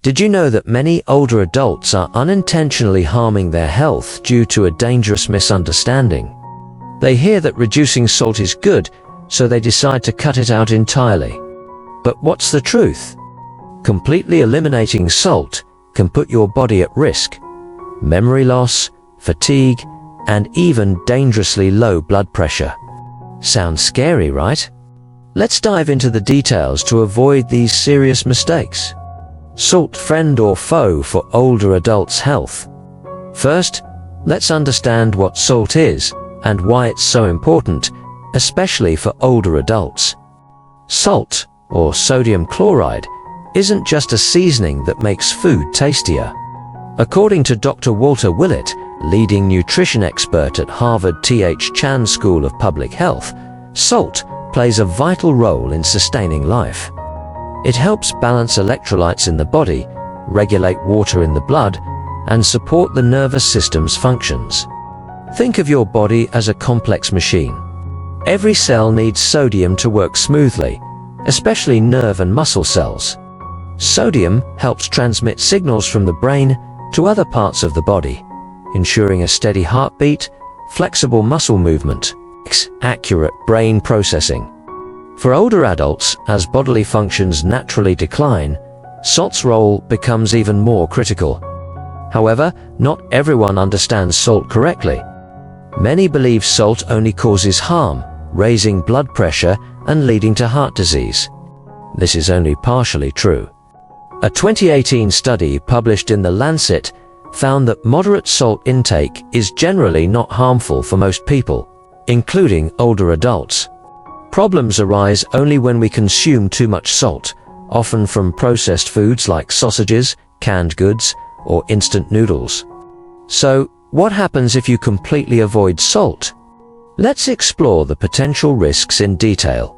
Did you know that many older adults are unintentionally harming their health due to a dangerous misunderstanding? They hear that reducing salt is good, so they decide to cut it out entirely. But what's the truth? Completely eliminating salt can put your body at risk. Memory loss, fatigue, and even dangerously low blood pressure. Sounds scary, right? Let's dive into the details to avoid these serious mistakes. Salt, friend or foe for older adults' health? First, let's understand what salt is and why it's so important, especially for older adults. Salt, or sodium chloride, isn't just a seasoning that makes food tastier. According to Dr. Walter Willett, leading nutrition expert at Harvard T.H. Chan School of Public Health, salt plays a vital role in sustaining life. It helps balance electrolytes in the body, regulate water in the blood, and support the nervous system's functions. Think of your body as a complex machine. Every cell needs sodium to work smoothly, especially nerve and muscle cells. Sodium helps transmit signals from the brain to other parts of the body, ensuring a steady heartbeat, flexible muscle movement, accurate brain processing. For older adults, as bodily functions naturally decline, salt's role becomes even more critical. However, not everyone understands salt correctly. Many believe salt only causes harm, raising blood pressure and leading to heart disease. This is only partially true. A 2018 study published in The Lancet found that moderate salt intake is generally not harmful for most people, including older adults. Problems arise only when we consume too much salt, often from processed foods like sausages, canned goods, or instant noodles. So, what happens if you completely avoid salt? Let's explore the potential risks in detail.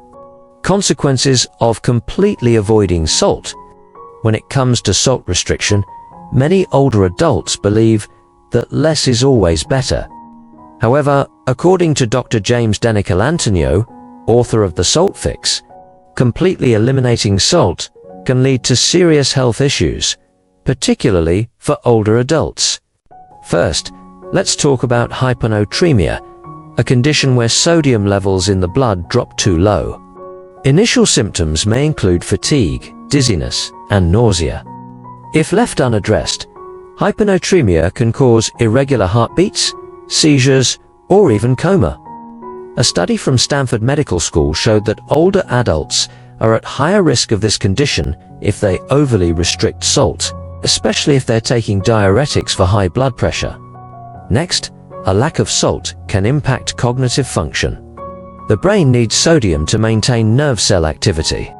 Consequences of completely avoiding salt. When it comes to salt restriction, many older adults believe that less is always better. However, according to Dr. James Denical-Antonio, author of The Salt Fix, completely eliminating salt can lead to serious health issues, particularly for older adults. First, let's talk about hyponatremia, a condition where sodium levels in the blood drop too low. Initial symptoms may include fatigue, dizziness, and nausea. If left unaddressed, hyponatremia can cause irregular heartbeats, seizures, or even coma. A study from Stanford Medical School showed that older adults are at higher risk of this condition if they overly restrict salt, especially if they're taking diuretics for high blood pressure. Next, a lack of salt can impact cognitive function. The brain needs sodium to maintain nerve cell activity.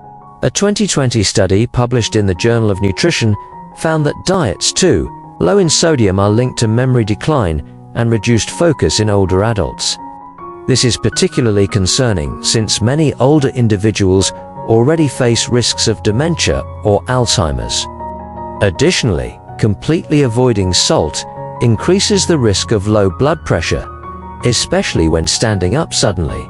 A 2020 study published in the Journal of Nutrition found that diets too low in sodium are linked to memory decline and reduced focus in older adults. This is particularly concerning since many older individuals already face risks of dementia or Alzheimer's. Additionally, completely avoiding salt increases the risk of low blood pressure, especially when standing up suddenly.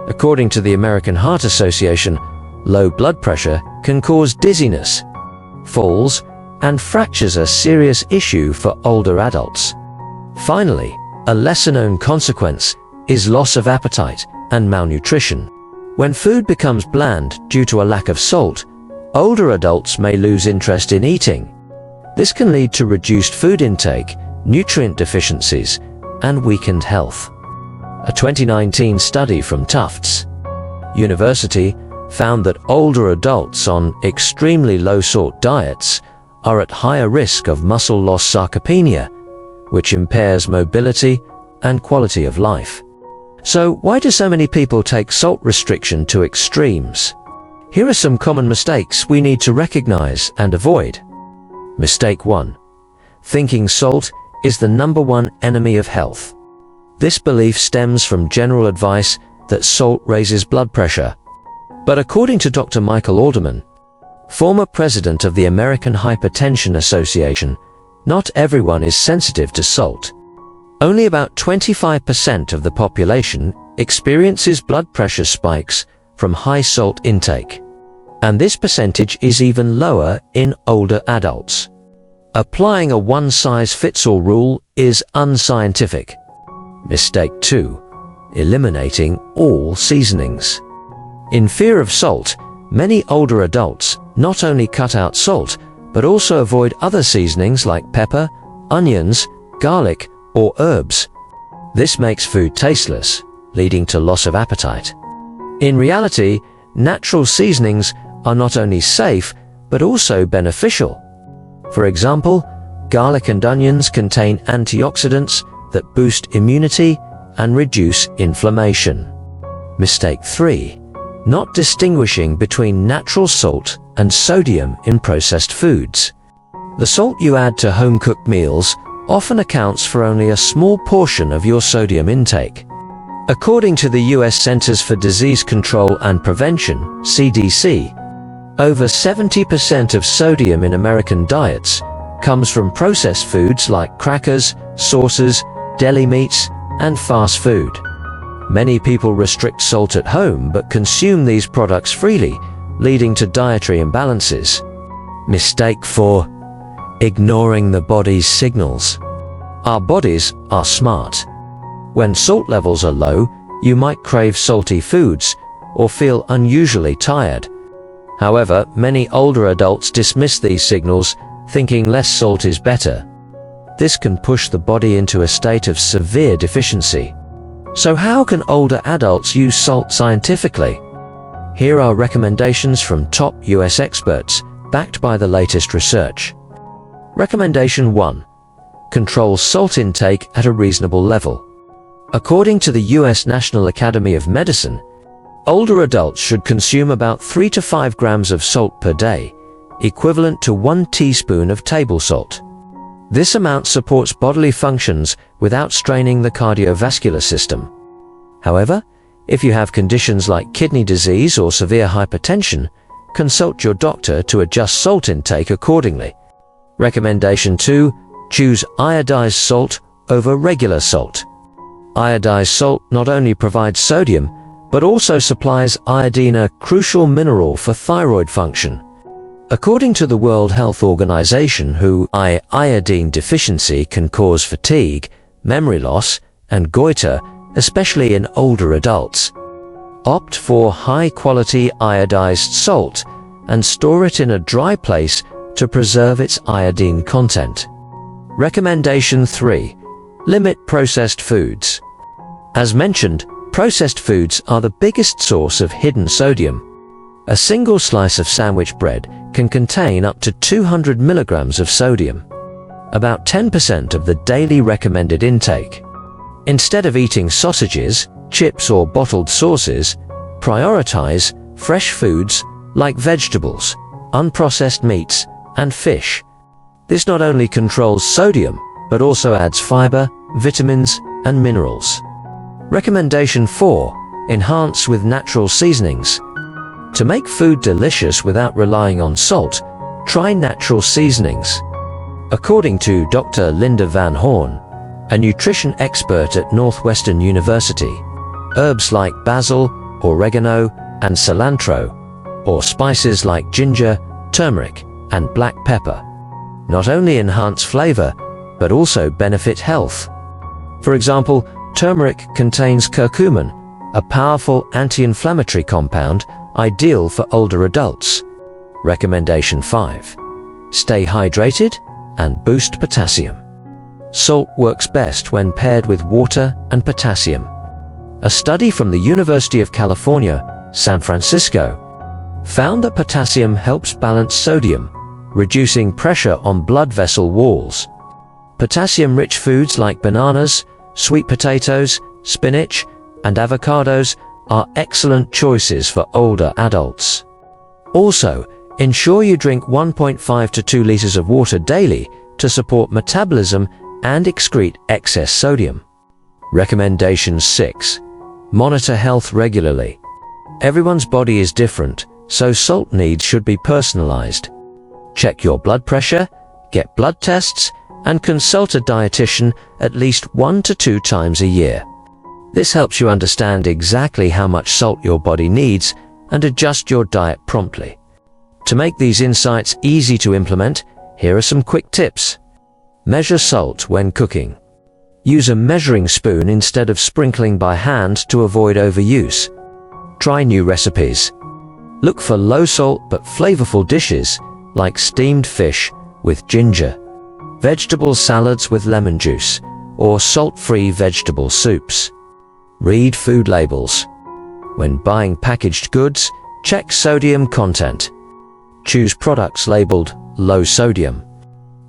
According to the American Heart Association, low blood pressure can cause dizziness, falls, and fractures, a serious issue for older adults. Finally, a lesser-known consequence is loss of appetite and malnutrition. When food becomes bland due to a lack of salt, older adults may lose interest in eating. This can lead to reduced food intake, nutrient deficiencies, and weakened health. A 2019 study from Tufts University found that older adults on extremely low-salt diets are at higher risk of muscle loss sarcopenia, which impairs mobility and quality of life. So why do so many people take salt restriction to extremes? Here are some common mistakes we need to recognize and avoid. Mistake 1. Thinking salt is the #1 enemy of health. This belief stems from general advice that salt raises blood pressure. But according to Dr. Michael Alderman, former president of the American Hypertension Association, not everyone is sensitive to salt. Only about 25% of the population experiences blood pressure spikes from high salt intake. and this percentage is even lower in older adults. Applying a one-size-fits-all rule is unscientific. Mistake 2. Eliminating all seasonings. In fear of salt, many older adults not only cut out salt, but also avoid other seasonings like pepper, onions, garlic, or herbs. This makes food tasteless, leading to loss of appetite. In reality, natural seasonings are not only safe, but also beneficial. For example, garlic and onions contain antioxidants that boost immunity and reduce inflammation. Mistake 3. Not distinguishing between natural salt and sodium in processed foods. The salt you add to home-cooked meals often accounts for only a small portion of your sodium intake. According to the US Centers for Disease Control and Prevention, CDC, over 70% of sodium in American diets comes from processed foods like crackers, sauces, deli meats, and fast food. Many people restrict salt at home but consume these products freely, leading to dietary imbalances. Mistake 4. Ignoring the body's signals. Our bodies are smart. When salt levels are low, you might crave salty foods or feel unusually tired. However, many older adults dismiss these signals, thinking less salt is better. This can push the body into a state of severe deficiency. So how can older adults use salt scientifically? Here are recommendations from top US experts, backed by the latest research. Recommendation 1. Control salt intake at a reasonable level. According to the US National Academy of Medicine, older adults should consume about 3 to 5 grams of salt per day, equivalent to 1 teaspoon of table salt. This amount supports bodily functions without straining the cardiovascular system. However, if you have conditions like kidney disease or severe hypertension, consult your doctor to adjust salt intake accordingly. Recommendation 2. Choose iodized salt over regular salt. Iodized salt not only provides sodium, but also supplies iodine, a crucial mineral for thyroid function. According to the World Health Organization, iodine deficiency can cause fatigue, memory loss, and goiter, especially in older adults. Opt for high-quality iodized salt and store it in a dry place to preserve its iodine content. Recommendation 3. Limit processed foods. As mentioned, processed foods are the biggest source of hidden sodium. A single slice of sandwich bread can contain up to 200 milligrams of sodium, about 10% of the daily recommended intake. Instead of eating sausages, chips, or bottled sauces, prioritize fresh foods like vegetables, unprocessed meats, and fish. This not only controls sodium, but also adds fiber, vitamins, and minerals. Recommendation 4. Enhance with natural seasonings. To make food delicious without relying on salt, try natural seasonings. According to Dr. Linda Van Horn, a nutrition expert at Northwestern University, herbs like basil, oregano, and cilantro, or spices like ginger, turmeric, and black pepper, not only enhance flavor, but also benefit health. For example, turmeric contains curcumin, a powerful anti-inflammatory compound ideal for older adults. Recommendation 5. Stay hydrated and boost potassium. Salt works best when paired with water and potassium. A study from the University of California, San Francisco, found that potassium helps balance sodium, reducing pressure on blood vessel walls. Potassium-rich foods like bananas, sweet potatoes, spinach, and avocados are excellent choices for older adults. Also, ensure you drink 1.5 to 2 liters of water daily to support metabolism and excrete excess sodium. Recommendation 6. Monitor health regularly. Everyone's body is different, so salt needs should be personalized. Check your blood pressure, get blood tests, and consult a dietitian at least 1 to 2 times a year. This helps you understand exactly how much salt your body needs and adjust your diet promptly. To make these insights easy to implement, here are some quick tips. Measure salt when cooking. Use a measuring spoon instead of sprinkling by hand to avoid overuse. Try new recipes. Look for low salt but flavorful dishes like steamed fish with ginger, vegetable salads with lemon juice, or salt-free vegetable soups. Read food labels. When buying packaged goods, check sodium content. Choose products labeled low sodium.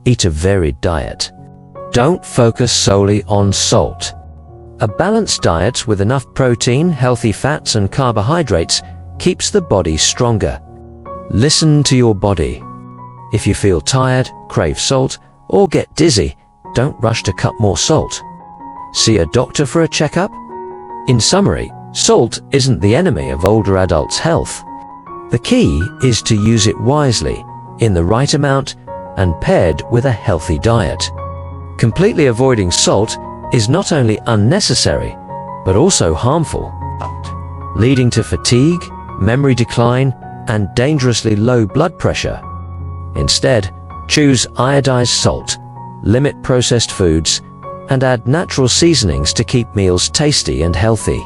Eat a varied diet. Don't focus solely on salt. A balanced diet with enough protein, healthy fats, and carbohydrates keeps the body stronger. Listen to your body. If you feel tired, crave salt, or get dizzy, don't rush to cut more salt. See a doctor for a checkup. In summary, salt isn't the enemy of older adults' health. The key is to use it wisely, in the right amount, and paired with a healthy diet. Completely avoiding salt is not only unnecessary, but also harmful, leading to fatigue, memory decline, and dangerously low blood pressure. Instead, choose iodized salt, limit processed foods, and add natural seasonings to keep meals tasty and healthy.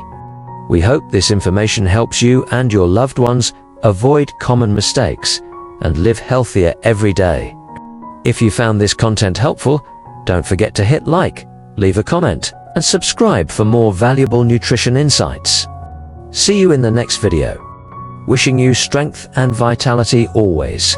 We hope this information helps you and your loved ones avoid common mistakes and live healthier every day. If you found this content helpful, don't forget to hit like, leave a comment, and subscribe for more valuable nutrition insights. See you in the next video. Wishing you strength and vitality always.